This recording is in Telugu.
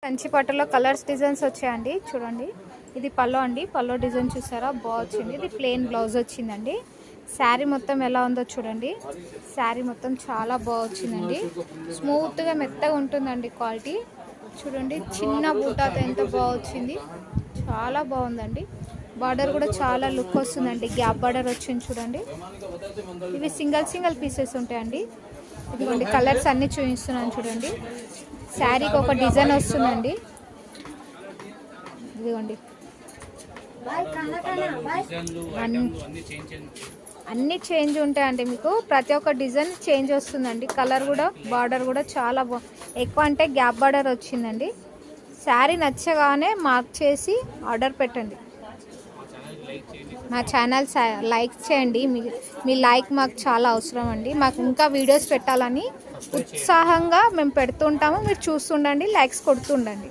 కంచి పట్టులో కలర్స్ డిజైన్స్ వచ్చాయండి. చూడండి, ఇది పల్లో అండి. పల్లో డిజైన్ చూసారా, బాగా వచ్చింది. ఇది ప్లెయిన్ బ్లౌజ్ వచ్చిందండి. శారీ మొత్తం ఎలా ఉందో చూడండి. శారీ మొత్తం చాలా బాగా వచ్చిందండి. స్మూత్గా మెత్తగా ఉంటుందండి క్వాలిటీ. చూడండి, చిన్న బూటాతో ఎంత బాగా వచ్చింది, చాలా బాగుందండి. బార్డర్ కూడా చాలా లుక్ వస్తుందండి. గ్యాప్ బార్డర్ వచ్చింది చూడండి. ఇవి సింగిల్ పీసెస్ ఉంటాయండి. ఇదిగోండి, కలర్స్ అన్నీ చూపిస్తున్నాను చూడండి. శారీకి ఒక డిజైన్ వస్తుందండి. ఇదిగోండి, అన్నీ చేంజ్ ఉంటాయండి. మీకు ప్రతి ఒక్క డిజైన్ చేంజ్ వస్తుందండి. కలర్ కూడా, బార్డర్ కూడా చాలా ఎక్కువ అంటే గ్యాప్ బార్డర్ వచ్చిందండి. శారీ నచ్చగానే మార్క్ చేసి ఆర్డర్ పెట్టండి. మా ఛానల్ లైక్ చేయండి. మీ లైక్ మాకు చాలా అవసరం అండి. మాకు ఇంకా వీడియోస్ పెట్టాలని ఉత్సాహంగా మేము పెడుతుంటాము. మీరు చూస్తుండండి, లైక్స్ కొడుతుండండి.